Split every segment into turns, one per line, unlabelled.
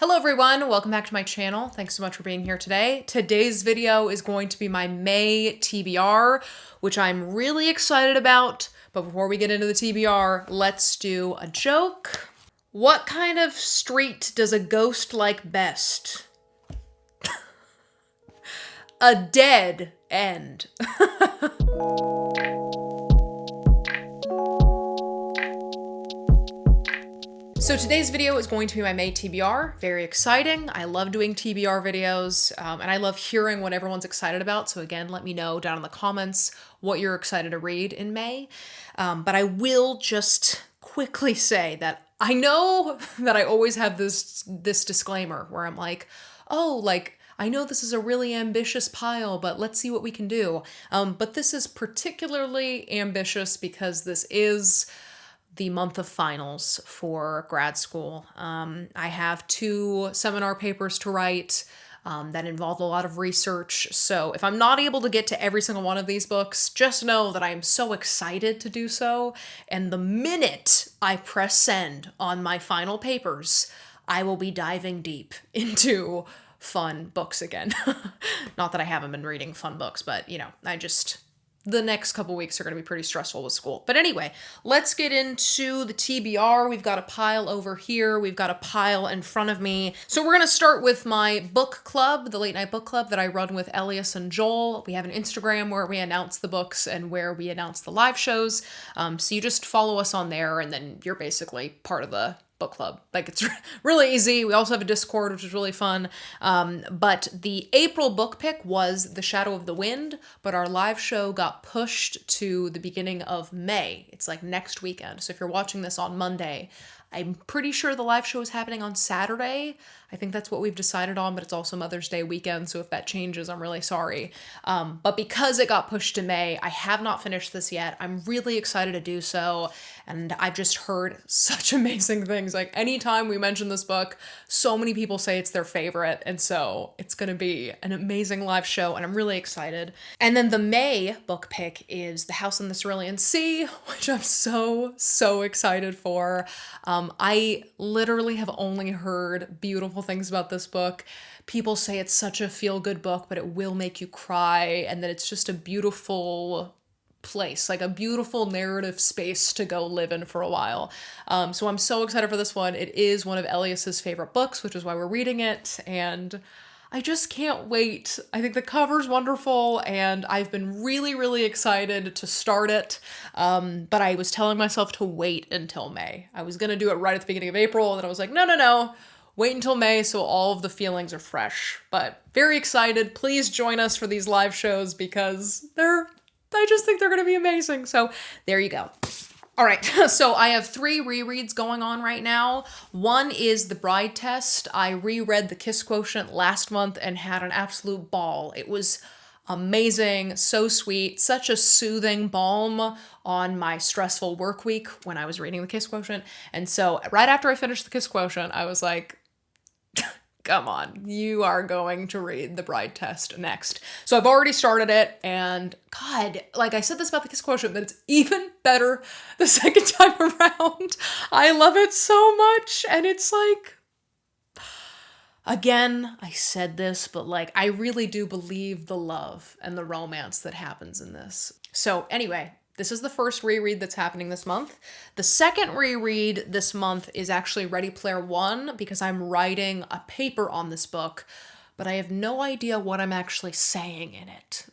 Hello everyone, welcome back to my channel. Thanks so much for being here today. Today's video is going to be my May TBR, which I'm really excited about. But before we get into the TBR, let's do a joke. What kind of street does a ghost like best? A dead end. So today's video is going to be my May TBR. Very exciting. I love doing TBR videos, and I love hearing what everyone's excited about. So again, let me know down in the comments what you're excited to read in May. But I will just quickly say that I know that I always have this disclaimer where I'm like, oh, like, I know this is a really ambitious pile, but let's see what we can do. But this is particularly ambitious because this is the month of finals for grad school. I have 2 seminar papers to write that involve a lot of research. So if I'm not able to get to every single one of these books, just know that I'm so excited to do so. And the minute I press send on my final papers, I will be diving deep into fun books again. Not that I haven't been reading fun books, but you know, the next couple weeks are going to be pretty stressful with school. But anyway, let's get into the TBR. We've got a pile over here. We've got a pile in front of me. So we're going to start with my book club, the late night book club that I run with Elias and Joel. We have an Instagram where we announce the books and where we announce the live shows. So you just follow us on there and then you're basically part of the book club. Like, it's really easy. We also have a Discord, which is really fun. But the April book pick was The Shadow of the Wind, but our live show got pushed to the beginning of May. It's like next weekend. So if you're watching this on Monday, I'm pretty sure the live show is happening on Saturday. I think that's what we've decided on, but it's also Mother's Day weekend, so if that changes, I'm really sorry. But because it got pushed to May, I have not finished this yet. I'm really excited to do so, and I've just heard such amazing things. Like, anytime we mention this book, so many people say it's their favorite, and so it's gonna be an amazing live show, and I'm really excited. And then the May book pick is The House in the Cerulean Sea, which I'm so excited for. I literally have only heard beautiful things about this book. People say it's such a feel-good book, but it will make you cry, and that it's just a beautiful place, like a beautiful narrative space to go live in for a while. So I'm so excited for this one. It is one of Elias's favorite books, which is why we're reading it, and I just can't wait. I think the cover's wonderful, and I've been really excited to start it, but I was telling myself to wait until May. I was gonna do it right at the beginning of April, and then I was like, no, wait until May so all of the feelings are fresh. But very excited. Please join us for these live shows because I just think they're gonna be amazing. So there you go. All right, so I have 3 rereads going on right now. One is The Bride Test. I reread The Kiss Quotient last month and had an absolute ball. It was amazing, so sweet, such a soothing balm on my stressful work week when I was reading The Kiss Quotient. And so right after I finished The Kiss Quotient, I was like, come on, you are going to read The Bride Test next. So I've already started it, and God, like I said this about The Kiss Quotient, but it's even better the second time around. I love it so much, and it's like, again, I said this, but like, I really do believe the love and the romance that happens in this. So anyway, this is the first reread that's happening this month. The second reread this month is actually Ready Player One because I'm writing a paper on this book, but I have no idea what I'm actually saying in it.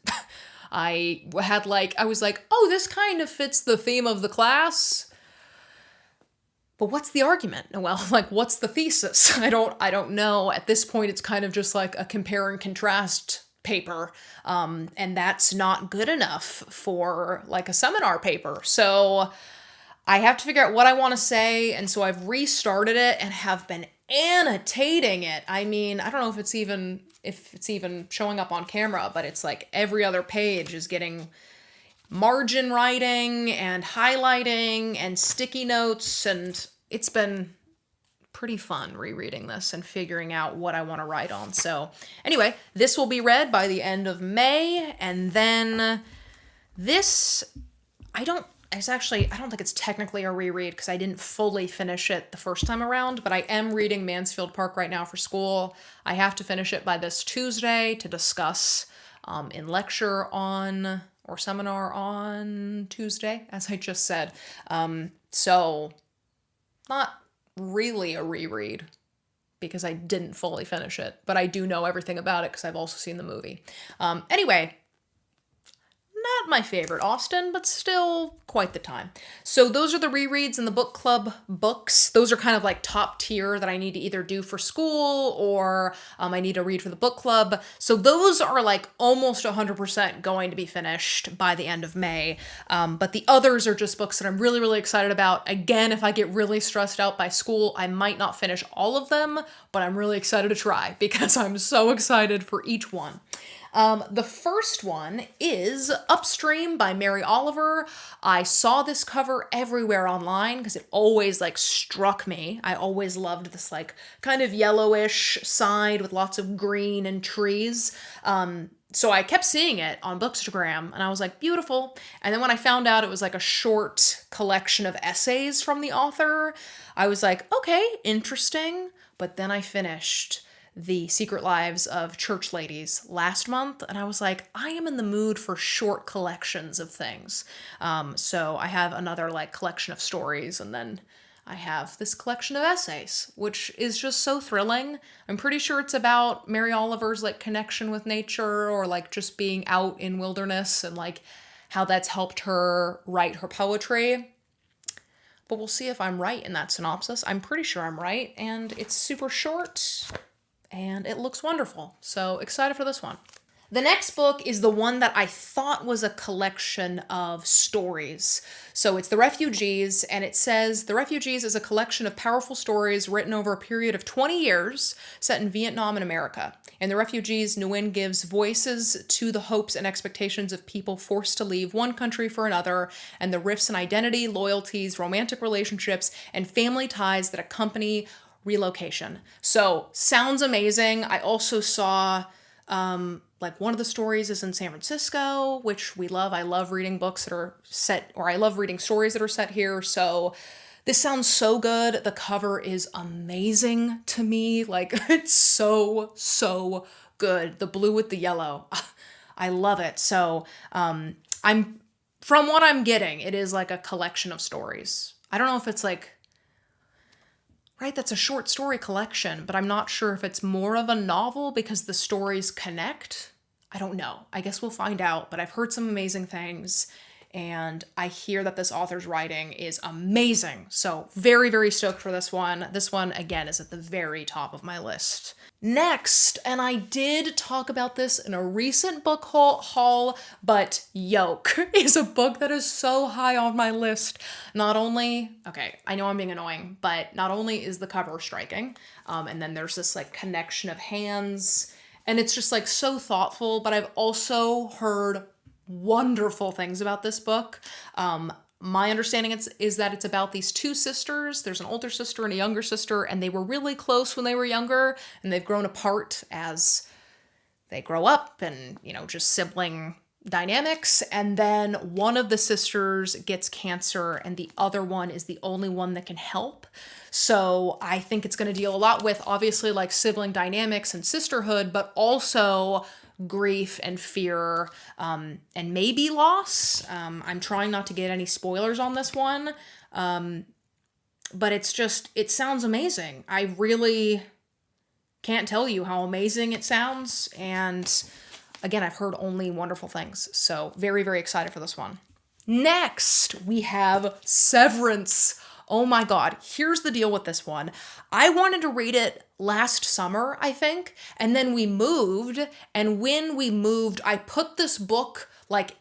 I was like, oh, this kind of fits the theme of the class, but what's the argument? Well, like, what's the thesis? I don't know. At this point, it's kind of just like a compare and contrast paper, and that's not good enough for like a seminar paper. So I have to figure out what I want to say, and so I've restarted it and have been annotating it. I mean, I don't know if it's even showing up on camera, but it's like every other page is getting margin writing and highlighting and sticky notes, and it's been pretty fun rereading this and figuring out what I want to write on. So anyway, this will be read by the end of May, and then this, I don't it's actually, I don't think it's technically a reread because I didn't fully finish it the first time around, but I am reading Mansfield Park right now for school. I have to finish it by this Tuesday to discuss in lecture on, or seminar on Tuesday, as I just said. So not really a reread because I didn't fully finish it, but I do know everything about it because I've also seen the movie. Anyway, not my favorite Austen, but still quite the time. So those are the rereads in the book club books. Those are kind of like top tier that I need to either do for school or I need to read for the book club. So those are like almost 100% going to be finished by the end of May. But the others are just books that I'm really, really excited about. Again, if I get really stressed out by school, I might not finish all of them, but I'm really excited to try because I'm so excited for each one. The first one is Upstream by Mary Oliver. I saw this cover everywhere online because it always like struck me. I always loved this like kind of yellowish side with lots of green and trees. So I kept seeing it on Bookstagram and I was like, beautiful. And then when I found out it was like a short collection of essays from the author, I was like, okay, interesting. But then I finished The Secret Lives of Church Ladies last month, and I was like, I am in the mood for short collections of things. So I have another like collection of stories, and then I have this collection of essays, which is just so thrilling. I'm pretty sure it's about Mary Oliver's like connection with nature or like just being out in wilderness and like how that's helped her write her poetry. But we'll see if I'm right in that synopsis. I'm pretty sure I'm right, and it's super short. And it looks wonderful. So excited for this one. The next book is the one that I thought was a collection of stories. So it's The Refugees, and it says, The Refugees is a collection of powerful stories written over a period of 20 years set in Vietnam and America. In The Refugees, Nguyen gives voices to the hopes and expectations of people forced to leave one country for another, and the rifts in identity, loyalties, romantic relationships, and family ties that accompany relocation. So sounds amazing. I also saw like one of the stories is in San Francisco, which we love. I love reading books that are set, or I love reading stories that are set here. So this sounds so good. The cover is amazing to me. Like it's so good. The blue with the yellow. I love it. So from what I'm getting, it is like a collection of stories. I don't know if it's like, right, that's a short story collection, but I'm not sure if it's more of a novel because the stories connect. I don't know. I guess we'll find out, but I've heard some amazing things, and I hear that this author's writing is amazing. So very, very stoked for this one. This one, again, is at the very top of my list. Next, and I did talk about this in a recent book haul, but Yolk is a book that is so high on my list. Not only, okay, I know I'm being annoying, but not only is the cover striking, and then there's this like connection of hands, and it's just like so thoughtful, but I've also heard wonderful things about this book. My understanding is that it's about these two sisters. There's an older sister and a younger sister, and they were really close when they were younger, and they've grown apart as they grow up and, you know, just sibling dynamics. And then one of the sisters gets cancer, and the other one is the only one that can help. So I think it's going to deal a lot with, obviously, like sibling dynamics and sisterhood, but also grief and fear, and maybe loss. I'm trying not to get any spoilers on this one, but it sounds amazing. I really can't tell you how amazing it sounds, and again, I've heard only wonderful things, so very, very excited for this one. Next, we have Severance. Oh my God, here's the deal with this one. I wanted to read it last summer, I think, and then we moved, and when we moved, I put this book like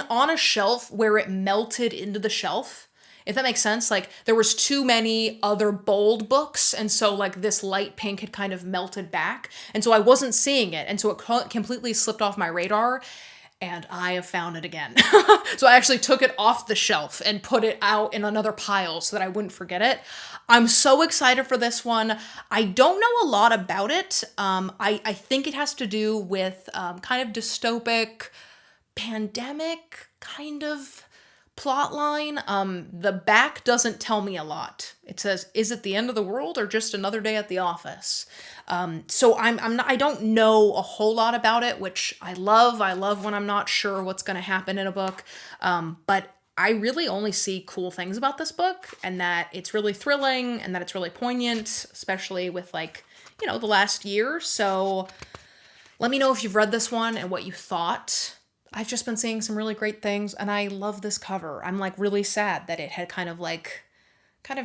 on a shelf where it melted into the shelf. If that makes sense, like there was too many other bold books, and so like this light pink had kind of melted back, and so I wasn't seeing it, and so it completely slipped off my radar. And I have found it again. So I actually took it off the shelf and put it out in another pile so that I wouldn't forget it. I'm so excited for this one. I don't know a lot about it. I think it has to do with kind of dystopic, pandemic kind of plotline. The back doesn't tell me a lot. It says, "Is it the end of the world or just another day at the office?" So I don't know a whole lot about it, which I love. I love when I'm not sure what's going to happen in a book. But I really only see cool things about this book, and that it's really thrilling and that it's really poignant, especially with like, the last year. So let me know if you've read this one and what you thought. I've just been seeing some really great things, and I love this cover. I'm like really sad that it had kind of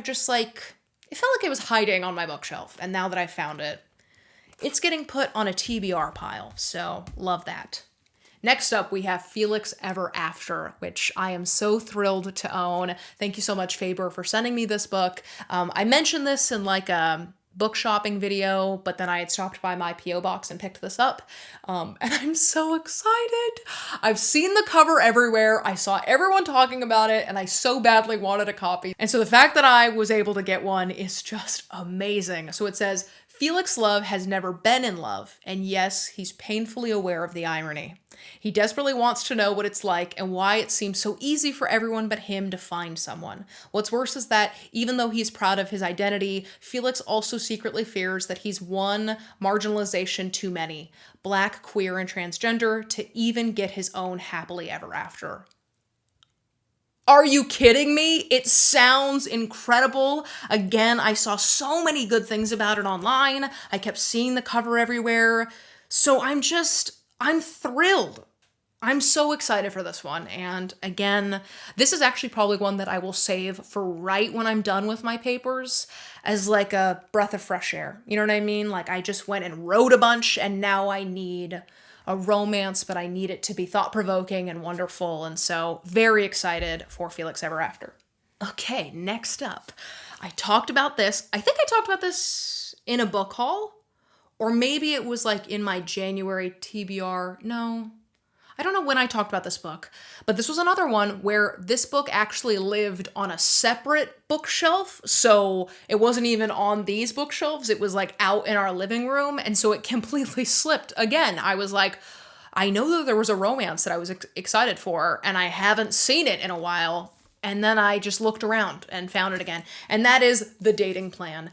just like, it felt like it was hiding on my bookshelf. And now that I found it, it's getting put on a TBR pile. So love that. Next up, we have Felix Ever After, which I am so thrilled to own. Thank you so much, Faber, for sending me this book. I mentioned this in like a book shopping video, but then I had stopped by my P.O. box and picked this up. And I'm so excited. I've seen the cover everywhere. I saw everyone talking about it, and I so badly wanted a copy. And so the fact that I was able to get one is just amazing. So it says, Felix Love has never been in love, and yes, he's painfully aware of the irony. He desperately wants to know what it's like and why it seems so easy for everyone but him to find someone. What's worse is that even though he's proud of his identity, Felix also secretly fears that he's one marginalization too many, Black, queer, and transgender, to even get his own happily ever after. Are you kidding me? It sounds incredible. Again, I saw so many good things about it online. I kept seeing the cover everywhere. So I'm thrilled. I'm so excited for this one. And again, this is actually probably one that I will save for right when I'm done with my papers as like a breath of fresh air. You know what I mean? Like I just went and wrote a bunch and now I need a romance, but I need it to be thought-provoking and wonderful. And so very excited for Felix Ever After. Okay, next up. I talked about this. I think I talked about this in a book haul. Or maybe it was like in my January TBR. No, I don't know when I talked about this book, but this was another one where this book actually lived on a separate bookshelf. So it wasn't even on these bookshelves. It was like out in our living room. And so it completely slipped. Again, I was like, I know that there was a romance that I was excited for, and I haven't seen it in a while. And then I just looked around and found it again. And that is The Dating Plan.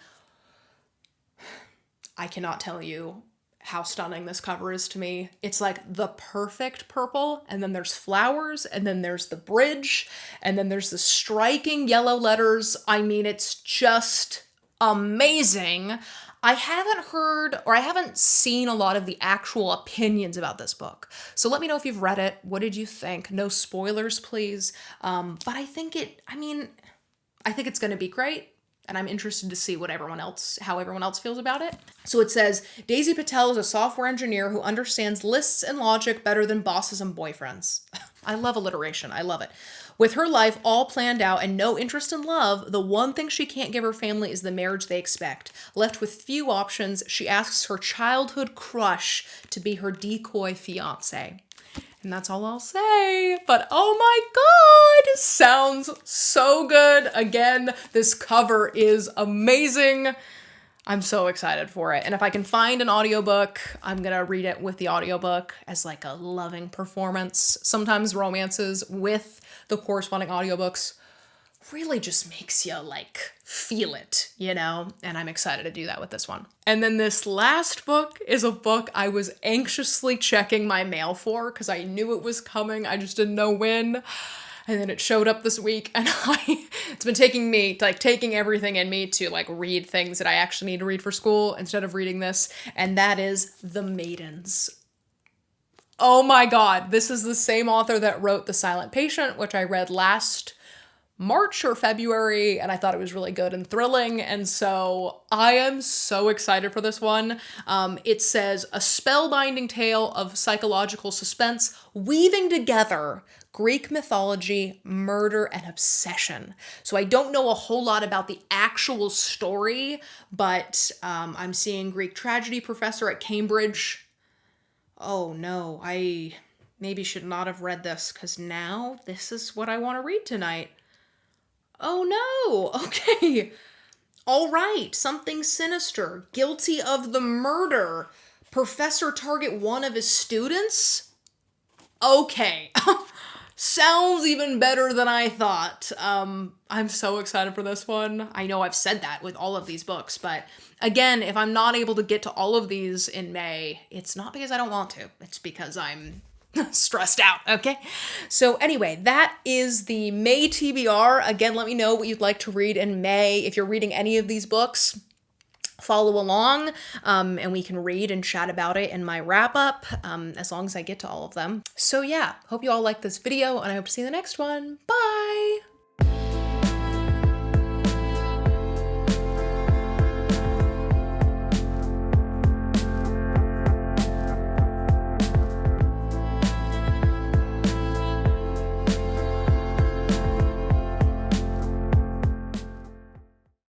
I cannot tell you how stunning this cover is to me. It's like the perfect purple, and then there's flowers, and then there's the bridge, and then there's the striking yellow letters. I mean, it's just amazing. I haven't heard or I haven't seen a lot of the actual opinions about this book. So let me know if you've read it. What did you think? No spoilers, please. But I think it's going to be great. And I'm interested to see how everyone else feels about it. So it says, Daisy Patel is a software engineer who understands lists and logic better than bosses and boyfriends. I love alliteration. I love it. With her life all planned out and no interest in love, the one thing she can't give her family is the marriage they expect. Left with few options, she asks her childhood crush to be her decoy fiancé. And that's all I'll say. But oh my God, sounds so good. Again, this cover is amazing. I'm so excited for it. And if I can find an audiobook, I'm gonna read it with the audiobook as like a loving performance. Sometimes romances with the corresponding audiobooks really just makes you like feel it, And I'm excited to do that with this one. And then this last book is a book I was anxiously checking my mail for because I knew it was coming. I just didn't know when. And then it showed up this week, and it's been taking everything in me to like read things that I actually need to read for school instead of reading this. And that is The Maidens. Oh my God, this is the same author that wrote The Silent Patient, which I read last March or February, and I thought it was really good and thrilling, and so I am so excited for this one. It says, a spellbinding tale of psychological suspense weaving together Greek mythology, murder, and obsession. So I don't know a whole lot about the actual story, but I'm seeing Greek tragedy professor at Cambridge. Oh no, I maybe should not have read this, because now this is what I want to read tonight. Oh no, okay. All right, something sinister. Guilty of the murder. Professor target one of his students? Okay. sounds even better than I thought. I'm so excited for this one. I know I've said that with all of these books, but again, if I'm not able to get to all of these in May, it's not because I don't want to. It's because I'm stressed out, okay? So anyway, that is the May TBR. Again, let me know what you'd like to read in May. If you're reading any of these books, follow along, and we can read and chat about it in my wrap-up, as long as I get to all of them. So yeah, hope you all like this video, and I hope to see you in the next one. Bye!